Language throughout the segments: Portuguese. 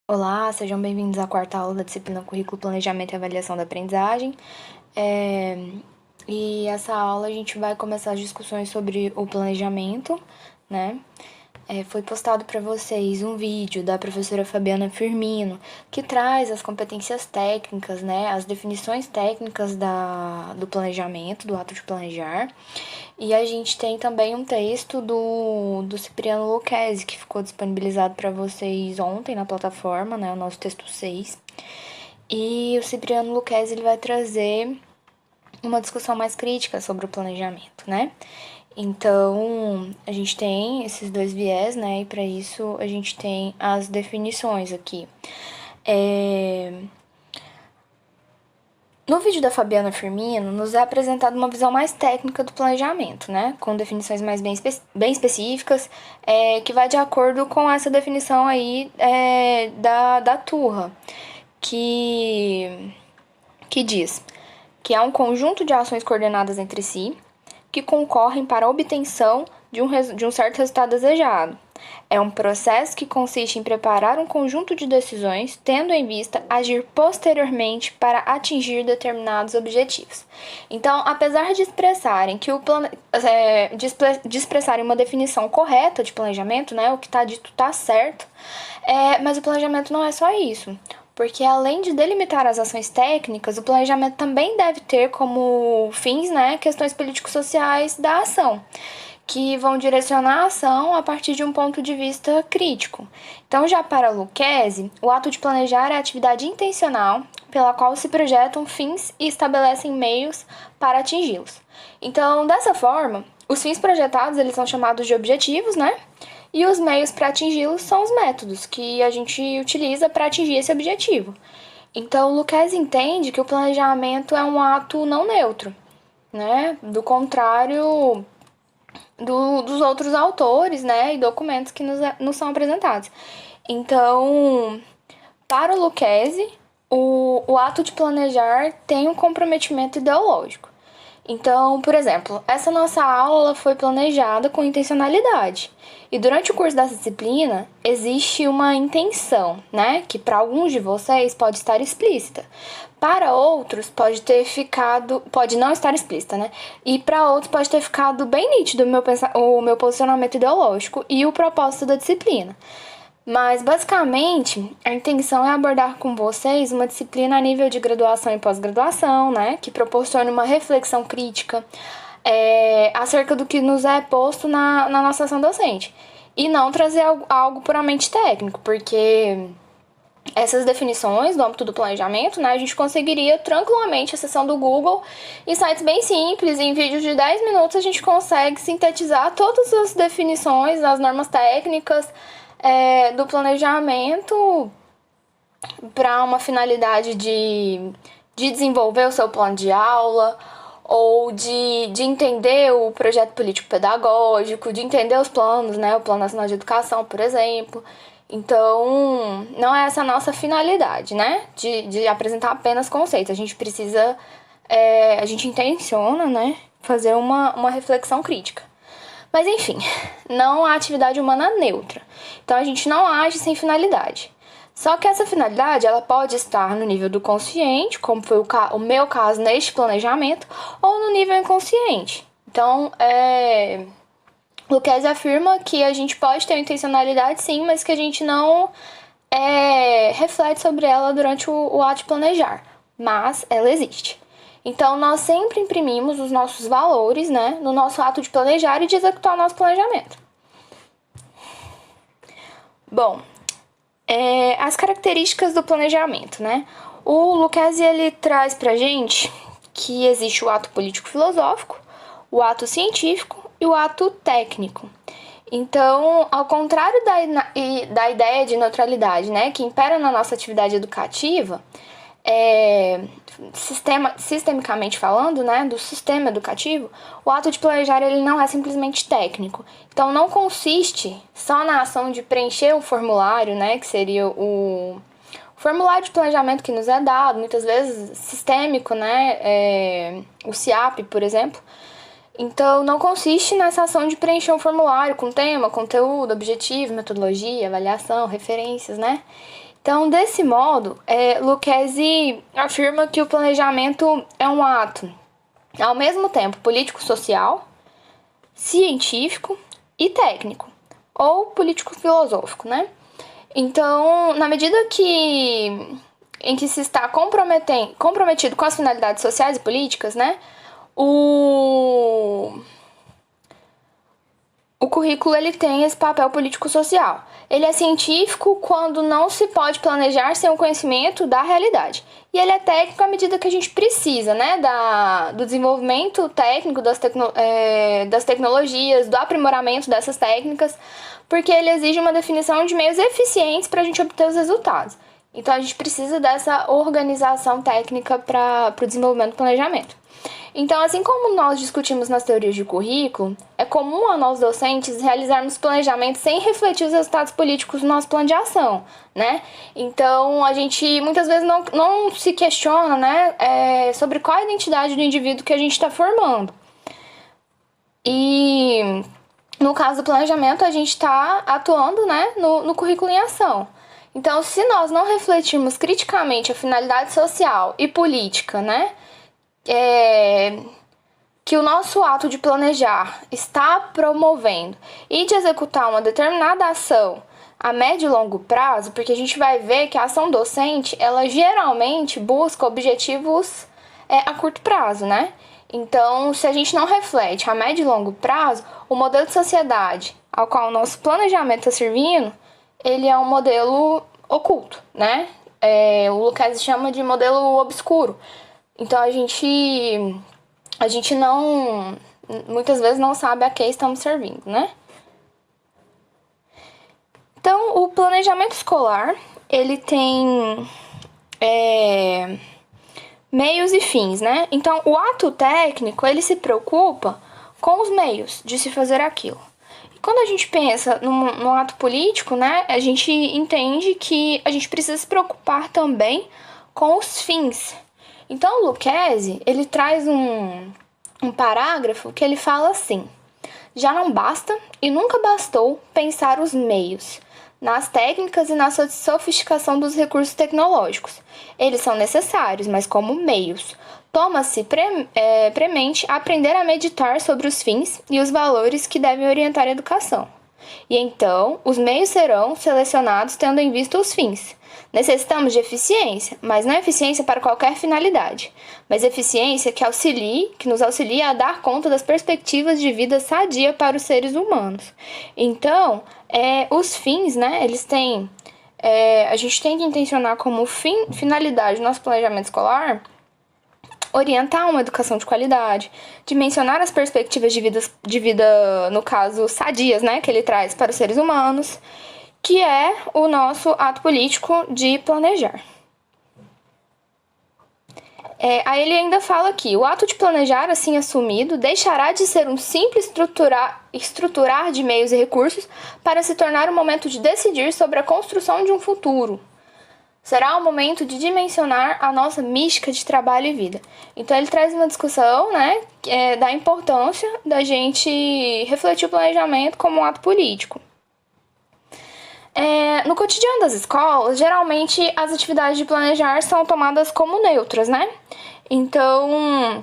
Olá, sejam bem-vindos à quarta aula da disciplina Currículo, Planejamento e Avaliação da Aprendizagem. E essa aula a gente vai começar as discussões sobre o planejamento, né? Foi postado para vocês um vídeo da professora Fabiana Firmino, que traz as competências técnicas, né? As definições técnicas do planejamento, do ato de planejar. E a gente tem também um texto do Cipriano Lucchesi, que ficou disponibilizado para vocês ontem na plataforma, né? O nosso texto 6. E o Cipriano Lucchesi ele vai trazer uma discussão mais crítica sobre o planejamento, né? Então, a gente tem esses dois viés, né? E para isso a gente tem as definições aqui. No vídeo da Fabiana Firmino, nos é apresentada uma visão mais técnica do planejamento, né? Com definições mais bem específicas, que vai de acordo com essa definição aí da Turra, que diz que é um conjunto de ações coordenadas entre si, que concorrem para a obtenção de um certo resultado desejado. É um processo que consiste em preparar um conjunto de decisões, tendo em vista agir posteriormente para atingir determinados objetivos. Então, apesar de expressarem que de expressarem uma definição correta de planejamento, né, o que está dito está certo, mas o planejamento não é só isso. Porque além de delimitar as ações técnicas, o planejamento também deve ter como fins, né, questões político-sociais da ação, que vão direcionar a ação a partir de um ponto de vista crítico. Então, já para Lucchesi, o ato de planejar é a atividade intencional pela qual se projetam fins e estabelecem meios para atingi-los. Então, dessa forma, os fins projetados eles são chamados de objetivos, né? E os meios para atingi-los são os métodos que a gente utiliza para atingir esse objetivo. Então, Lucchesi entende que o planejamento é um ato não neutro, né? Do contrário dos outros autores, né? E documentos que nos são apresentados. Então, para o Lucchesi, o ato de planejar tem um comprometimento ideológico. Então, por exemplo, essa nossa aula foi planejada com intencionalidade. E durante o curso dessa disciplina, existe uma intenção, né? Que para alguns de vocês pode estar explícita. Para outros pode não estar explícita, né? E para outros pode ter ficado bem nítido o meu posicionamento ideológico e o propósito da disciplina. Mas, basicamente, a intenção é abordar com vocês uma disciplina a nível de graduação e pós-graduação, né? Que proporcione uma reflexão crítica acerca do que nos é posto na nossa ação docente. E não trazer algo puramente técnico, porque essas definições no âmbito do planejamento, né? A gente conseguiria tranquilamente acessando o Google em sites bem simples, em vídeos de 10 minutos a gente consegue sintetizar todas as definições, as normas técnicas, do planejamento para uma finalidade de desenvolver o seu plano de aula ou de entender o projeto político-pedagógico, de entender os planos, né? O Plano Nacional de Educação, por exemplo. Então, não é essa a nossa finalidade, né? De apresentar apenas conceitos. A gente precisa, a gente intenciona, né? Fazer uma reflexão crítica. Mas enfim, não há atividade humana neutra. Então a gente não age sem finalidade. Só que essa finalidade ela pode estar no nível do consciente, como foi o meu caso neste planejamento, ou no nível inconsciente. Então, Lucchesi afirma que a gente pode ter uma intencionalidade sim, mas que a gente não reflete sobre ela durante o ato de planejar. Mas ela existe. Então, nós sempre imprimimos os nossos valores, né, no nosso ato de planejar e de executar o nosso planejamento. Bom, as características do planejamento, né? O Lucchesi, ele traz pra gente que existe o ato político-filosófico, o ato científico e o ato técnico. Então, ao contrário da ideia de neutralidade, né, que impera na nossa atividade educativa, sistemicamente falando, né, do sistema educativo, o ato de planejar ele não é simplesmente técnico. Então, não consiste só na ação de preencher o formulário, né, que seria o formulário de planejamento que nos é dado, muitas vezes sistêmico, né, o CIAP, por exemplo. Então, não consiste nessa ação de preencher um formulário com tema, conteúdo, objetivo, metodologia, avaliação, referências, né? Então, desse modo, Lucchesi afirma que o planejamento é um ato, ao mesmo tempo, político-social, científico e técnico, ou político-filosófico, né? Então, na medida em que se está comprometido com as finalidades sociais e políticas, né? O currículo ele tem esse papel político-social. Ele é científico quando não se pode planejar sem o conhecimento da realidade. E ele é técnico à medida que a gente precisa, né? Do desenvolvimento técnico das tecnologias, do aprimoramento dessas técnicas, porque ele exige uma definição de meios eficientes para a gente obter os resultados. Então, a gente precisa dessa organização técnica para o desenvolvimento do planejamento. Então, assim como nós discutimos nas teorias de currículo, é comum a nós docentes realizarmos planejamento sem refletir os resultados políticos do nosso plano de ação, né? Então, a gente muitas vezes não se questiona, né, sobre qual a identidade do indivíduo que a gente está formando. E, no caso do planejamento, a gente está atuando, né, no currículo em ação. Então, se nós não refletirmos criticamente a finalidade social e política, né, que o nosso ato de planejar está promovendo e de executar uma determinada ação a médio e longo prazo, porque a gente vai ver que a ação docente, ela geralmente busca objetivos a curto prazo, né? Então, se a gente não reflete a médio e longo prazo, o modelo de sociedade ao qual o nosso planejamento está servindo, ele é um modelo oculto, né? O Lucchesi chama de modelo obscuro. Então, a gente não, muitas vezes não sabe a que estamos servindo, né? Então, o planejamento escolar, ele tem meios e fins, né? Então, o ato técnico, ele se preocupa com os meios de se fazer aquilo. E quando a gente pensa no ato político, né, a gente entende que a gente precisa se preocupar também com os fins. Então, o Lucchesi, ele traz um parágrafo que ele fala assim: já não basta e nunca bastou pensar os meios, nas técnicas e na sofisticação dos recursos tecnológicos. Eles são necessários, mas como meios. Toma-se premente aprender a meditar sobre os fins e os valores que devem orientar a educação. E então, os meios serão selecionados tendo em vista os fins. Necessitamos de eficiência, mas não eficiência para qualquer finalidade, mas eficiência que nos auxilie a dar conta das perspectivas de vida sadia para os seres humanos. Então, os fins, né, eles têm... a gente tem que intencionar como finalidade do nosso planejamento escolar orientar uma educação de qualidade, dimensionar as perspectivas de vida, no caso, sadias, né, que ele traz para os seres humanos, que é o nosso ato político de planejar. Aí ele ainda fala que o ato de planejar, assim assumido, deixará de ser um simples estruturar de meios e recursos para se tornar um momento de decidir sobre a construção de um futuro. Será o momento de dimensionar a nossa mística de trabalho e vida. Então ele traz uma discussão, né, da importância da gente refletir o planejamento como um ato político. No cotidiano das escolas, geralmente as atividades de planejar são tomadas como neutras, né? Então,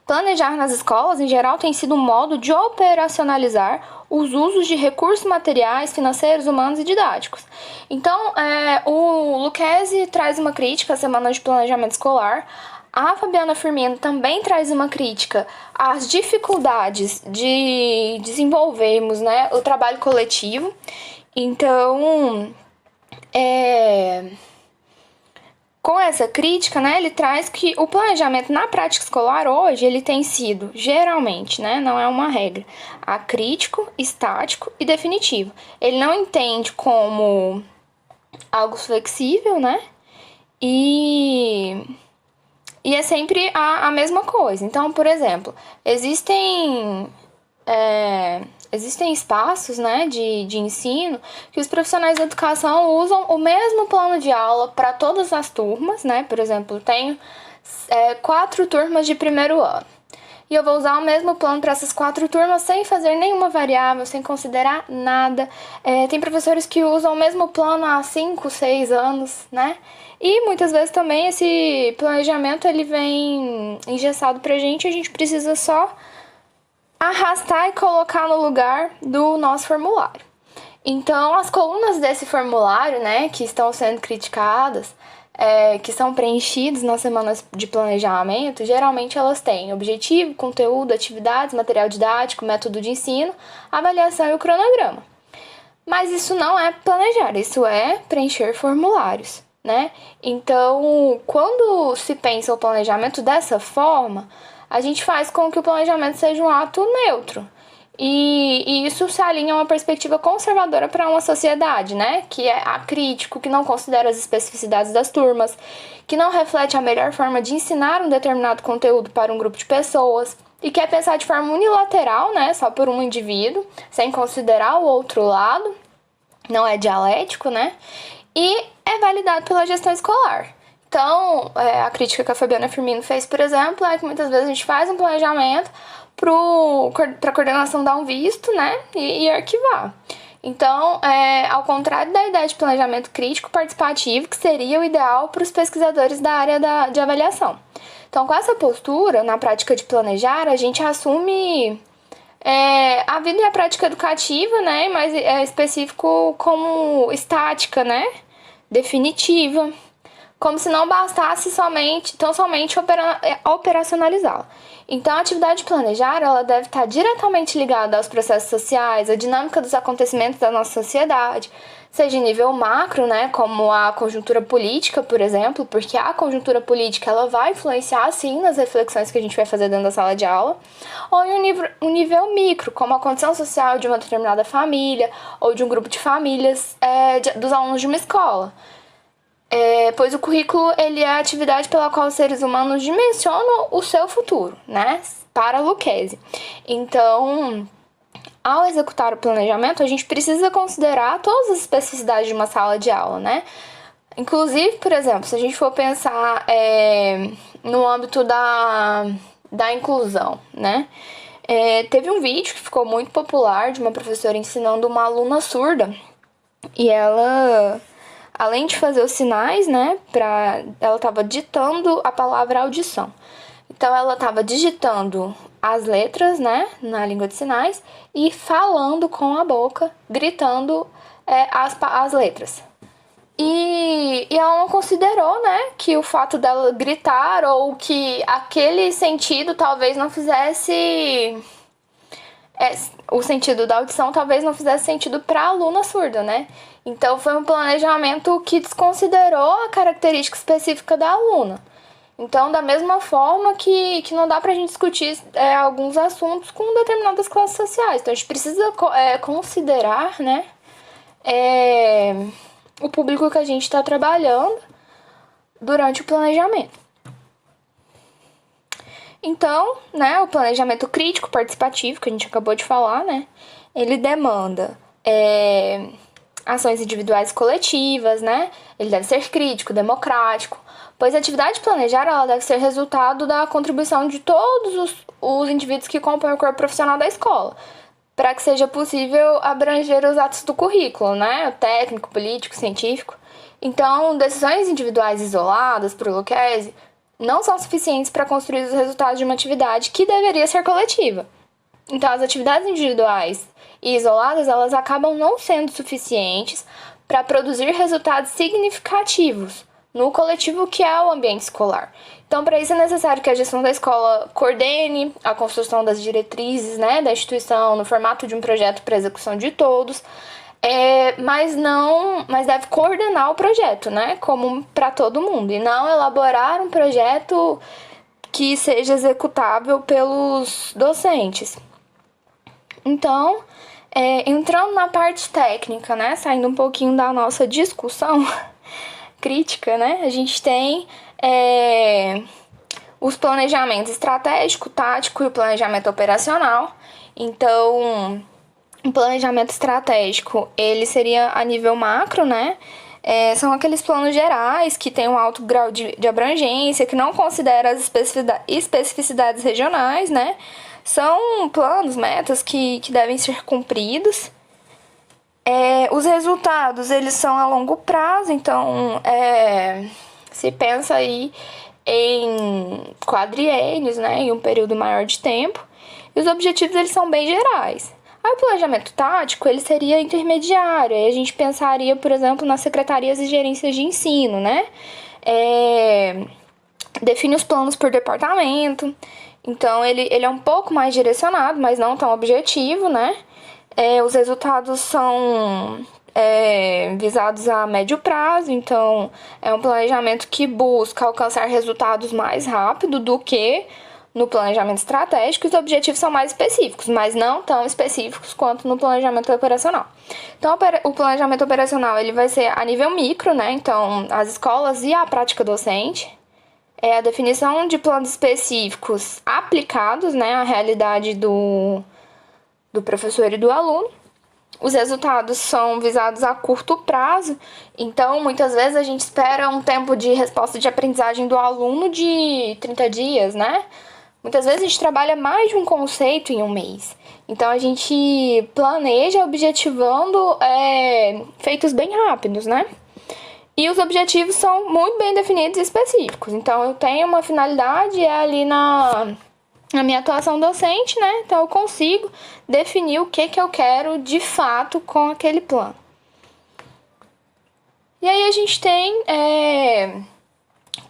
planejar nas escolas, em geral, tem sido um modo de operacionalizar os usos de recursos materiais, financeiros, humanos e didáticos. Então, o Lucchesi traz uma crítica à Semana de Planejamento Escolar. A Fabiana Firmino também traz uma crítica às dificuldades de desenvolvermos, né, o trabalho coletivo. Então, com essa crítica, né, ele traz que o planejamento na prática escolar hoje, ele tem sido, geralmente, né, não é uma regra, acrítico, estático e definitivo. Ele não entende como algo flexível, né, e é sempre a mesma coisa. Então, por exemplo, existem espaços, né, de ensino que os profissionais da educação usam o mesmo plano de aula para todas as turmas, né? Por exemplo, tenho 4 turmas de primeiro ano. e eu vou usar o mesmo plano para essas 4 turmas sem fazer nenhuma variável, sem considerar nada. Tem professores que usam o mesmo plano há 5, 6 anos, né? E muitas vezes também esse planejamento ele vem engessado pra gente, a gente precisa só arrastar e colocar no lugar do nosso formulário. Então, as colunas desse formulário, né, que estão sendo criticadas, que são preenchidas nas semanas de planejamento, geralmente elas têm objetivo, conteúdo, atividades, material didático, método de ensino, avaliação e o cronograma. Mas isso não é planejar, isso é preencher formulários, né? Então, quando se pensa o planejamento dessa forma, a gente faz com que o planejamento seja um ato neutro. E isso se alinha a uma perspectiva conservadora para uma sociedade, né? Que é acrítico, que não considera as especificidades das turmas, que não reflete a melhor forma de ensinar um determinado conteúdo para um grupo de pessoas e quer pensar de forma unilateral, né? Só por um indivíduo, sem considerar o outro lado, não é dialético, né? E é validado pela gestão escolar. Então, a crítica que a Fabiana Firmino fez, por exemplo, é que muitas vezes a gente faz um planejamento para a coordenação dar um visto, né, e arquivar. Então, ao contrário da ideia de planejamento crítico participativo, que seria o ideal para os pesquisadores da área de avaliação. Então, com essa postura, na prática de planejar, a gente assume a vida e a prática educativa, né, mais específico como estática, né, definitiva, como se não bastasse tão somente operacionalizá-la. Então, a atividade de planejar, ela deve estar diretamente ligada aos processos sociais, à dinâmica dos acontecimentos da nossa sociedade, seja em nível macro, né, como a conjuntura política, por exemplo, porque a conjuntura política ela vai influenciar, sim, nas reflexões que a gente vai fazer dentro da sala de aula, ou em um nível micro, como a condição social de uma determinada família, ou de um grupo de famílias dos alunos de uma escola. Pois o currículo ele é a atividade pela qual os seres humanos dimensionam o seu futuro, né? Para Lucchesi. Então, ao executar o planejamento, a gente precisa considerar todas as especificidades de uma sala de aula, né? Inclusive, por exemplo, se a gente for pensar no âmbito da inclusão, né? Teve um vídeo que ficou muito popular de uma professora ensinando uma aluna surda e ela, além de fazer os sinais, né, ela estava ditando a palavra audição. Então, ela estava digitando as letras, né, na língua de sinais e falando com a boca, gritando as letras. E ela não considerou, né, que o fato dela gritar ou que aquele sentido talvez não fizesse... o sentido da audição talvez não fizesse sentido para a aluna surda, né? Então, foi um planejamento que desconsiderou a característica específica da aluna. Então, da mesma forma que não dá pra gente discutir alguns assuntos com determinadas classes sociais. Então, a gente precisa considerar, né, o público que a gente está trabalhando durante o planejamento. Então, né, o planejamento crítico participativo, que a gente acabou de falar, né, ele demanda ações individuais e coletivas, né, ele deve ser crítico, democrático, pois a atividade de planejar ela deve ser resultado da contribuição de todos os indivíduos que compõem o corpo profissional da escola, para que seja possível abranger os atos do currículo, né, o técnico, político, científico. Então, decisões individuais isoladas por Lucchesi não são suficientes para construir os resultados de uma atividade que deveria ser coletiva. Então, as atividades individuais e isoladas, elas acabam não sendo suficientes para produzir resultados significativos no coletivo que é o ambiente escolar. Então, para isso é necessário que a gestão da escola coordene a construção das diretrizes, né, da instituição no formato de um projeto para execução de todos, mas deve coordenar o projeto, né, como para todo mundo, e não elaborar um projeto que seja executável pelos docentes. Então, entrando na parte técnica, né, saindo um pouquinho da nossa discussão crítica, né, a gente tem os planejamentos estratégico, tático e o planejamento operacional. Então, o planejamento estratégico, ele seria a nível macro, né, São aqueles planos gerais que têm um alto grau de abrangência, que não considera as especificidades regionais, né? São planos, metas que devem ser cumpridos. Os resultados, eles são a longo prazo, então se pensa aí em quadriênios, né? Em um período maior de tempo. E os objetivos, eles são bem gerais. Aí o planejamento tático, ele seria intermediário. Aí a gente pensaria, por exemplo, nas secretarias e gerências de ensino, né? Define os planos por departamento. Então, ele é um pouco mais direcionado, mas não tão objetivo, né? Os resultados são visados a médio prazo. Então, é um planejamento que busca alcançar resultados mais rápido do que no planejamento estratégico. Os objetivos são mais específicos, mas não tão específicos quanto no planejamento operacional. Então, o planejamento operacional, ele vai ser a nível micro, né? Então, as escolas e a prática docente. A definição de planos específicos aplicados, né, à realidade do professor e do aluno. Os resultados são visados a curto prazo, então muitas vezes a gente espera um tempo de resposta de aprendizagem do aluno de 30 dias, né? Muitas vezes a gente trabalha mais de um conceito em um mês. Então a gente planeja objetivando feitos bem rápidos, né? E os objetivos são muito bem definidos e específicos. Então eu tenho uma finalidade ali na minha atuação docente, né? Então eu consigo definir o que eu quero de fato com aquele plano. E aí a gente tem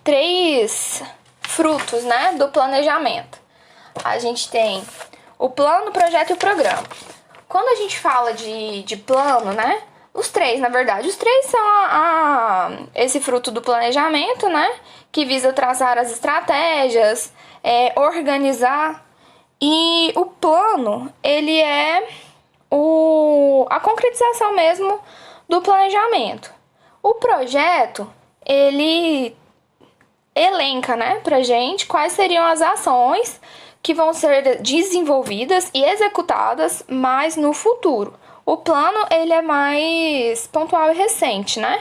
3 frutos, né, do planejamento. A gente tem o plano, o projeto e o programa. Quando a gente fala de plano, né, os 3, na verdade, os 3 são esse fruto do planejamento, né, que visa traçar as estratégias, organizar. E o plano, ele é a concretização mesmo do planejamento. O projeto, ele elenca, né, pra gente quais seriam as ações que vão ser desenvolvidas e executadas mais no futuro. O plano, ele é mais pontual e recente, né?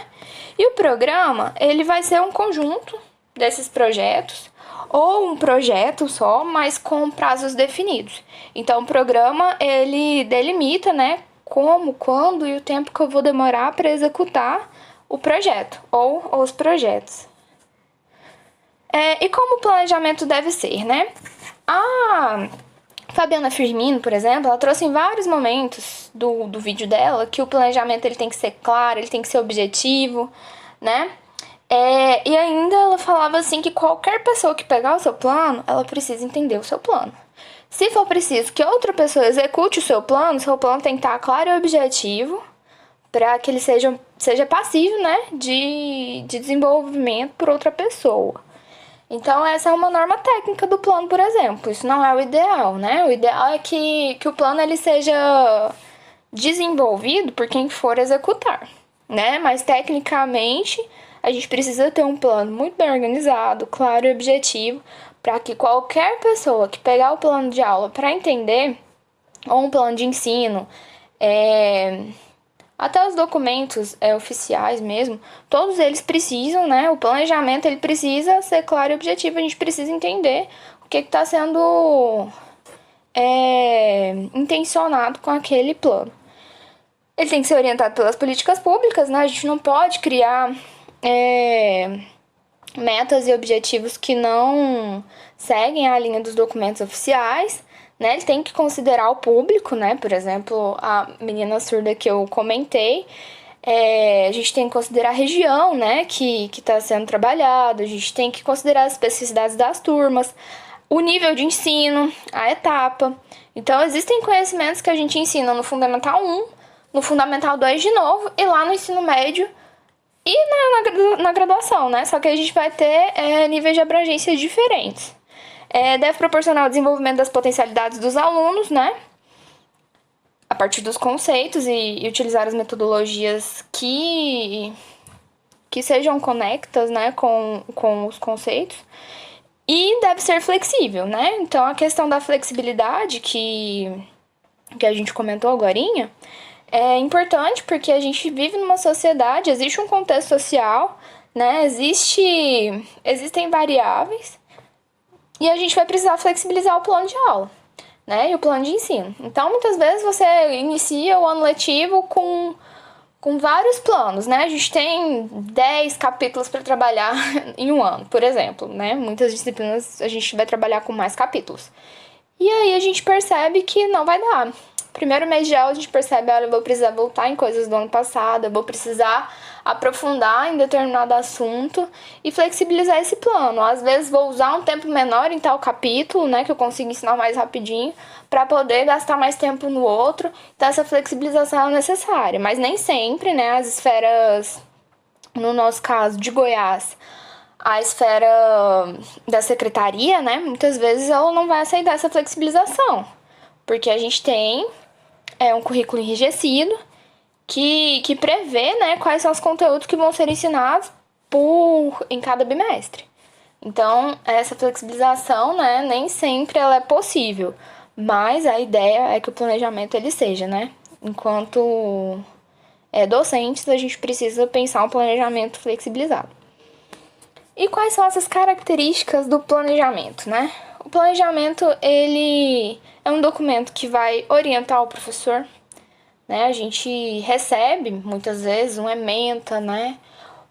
E o programa, ele vai ser um conjunto desses projetos, ou um projeto só, mas com prazos definidos. Então, o programa, ele delimita, né, como, quando e o tempo que eu vou demorar para executar o projeto, ou os projetos. E como o planejamento deve ser, né? A Fabiana Firmino, por exemplo, ela trouxe em vários momentos do vídeo dela que o planejamento ele tem que ser claro, ele tem que ser objetivo, né? E ainda ela falava assim que qualquer pessoa que pegar o seu plano, ela precisa entender o seu plano. Se for preciso que outra pessoa execute o seu plano tem que estar claro e objetivo para que ele seja passível, né, de desenvolvimento por outra pessoa. Então, essa é uma norma técnica do plano, por exemplo. Isso não é o ideal, né? O ideal é que o plano ele seja desenvolvido por quem for executar, né? Mas, tecnicamente, a gente precisa ter um plano muito bem organizado, claro e objetivo, para que qualquer pessoa que pegar o plano de aula para entender, ou um plano de ensino, até os documentos oficiais mesmo, todos eles precisam, né? O planejamento ele precisa ser claro e objetivo. A gente precisa entender o que está sendo intencionado com aquele plano. Ele tem que ser orientado pelas políticas públicas, né? A gente não pode criar metas e objetivos que não seguem a linha dos documentos oficiais. Né, ele tem que considerar o público, né? Por exemplo, a menina surda que eu comentei, a gente tem que considerar a região, né, que está sendo trabalhado, a gente tem que considerar as especificidades das turmas, o nível de ensino, a etapa. Então, existem conhecimentos que a gente ensina no Fundamental 1, no Fundamental 2 de novo, e lá no ensino médio e na graduação, né? Só que a gente vai ter níveis de abrangência diferentes. Deve proporcionar o desenvolvimento das potencialidades dos alunos, né? A partir dos conceitos e utilizar as metodologias que sejam conectas, né, com os conceitos. E deve ser flexível, né? Então, a questão da flexibilidade que a gente comentou agorinha, é importante porque a gente vive numa sociedade, existe um contexto social, né? Existem variáveis e a gente vai precisar flexibilizar o plano de aula, né? E o plano de ensino. Então, muitas vezes você inicia o ano letivo com vários planos, né? A gente tem 10 capítulos para trabalhar em um ano, por exemplo, né? Muitas disciplinas a gente vai trabalhar com mais capítulos. E aí a gente percebe que não vai dar. Primeiro mês de aula a gente percebe, olha, eu vou precisar voltar em coisas do ano passado, eu vou precisar aprofundar em determinado assunto e flexibilizar esse plano. Às vezes vou usar um tempo menor em tal capítulo, né, que eu consigo ensinar mais rapidinho, para poder gastar mais tempo no outro. Então essa flexibilização é necessária, mas nem sempre, né, as esferas, no nosso caso de Goiás, a esfera da secretaria, né, muitas vezes ela não vai aceitar essa flexibilização, porque a gente tem um currículo enrijecido que prevê, né, quais são os conteúdos que vão ser ensinados em cada bimestre. Então, essa flexibilização, né, nem sempre ela é possível, mas a ideia é que o planejamento ele seja, né? Enquanto docentes, a gente precisa pensar um planejamento flexibilizado. E quais são essas características do planejamento, né? O planejamento, ele é um documento que vai orientar o professor, né? A gente recebe, muitas vezes, um ementa, né?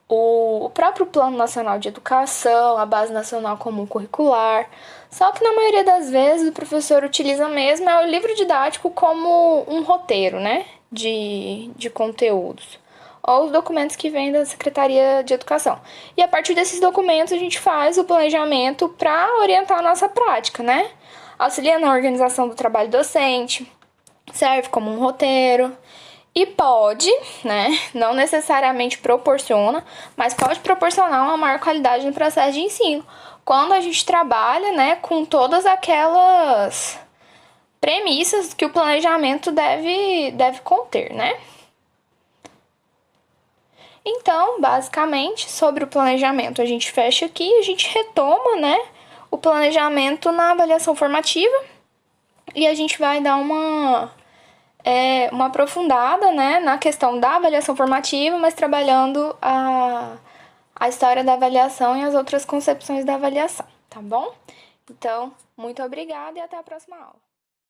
O próprio Plano Nacional de Educação, a Base Nacional Comum Curricular. Só que na maioria das vezes o professor utiliza mesmo o livro didático como um roteiro, né? De conteúdos. Ou os documentos que vêm da Secretaria de Educação. E a partir desses documentos a gente faz o planejamento para orientar a nossa prática, né? Auxilia na organização do trabalho docente, serve como um roteiro e pode, né, não necessariamente proporciona, mas pode proporcionar uma maior qualidade no processo de ensino, quando a gente trabalha, né, com todas aquelas premissas que o planejamento deve conter, né? Então, basicamente, sobre o planejamento, a gente fecha aqui, a gente retoma, né, o planejamento na avaliação formativa e a gente vai dar uma aprofundada, né, na questão da avaliação formativa, mas trabalhando a história da avaliação e as outras concepções da avaliação, tá bom? Então, muito obrigada e até a próxima aula.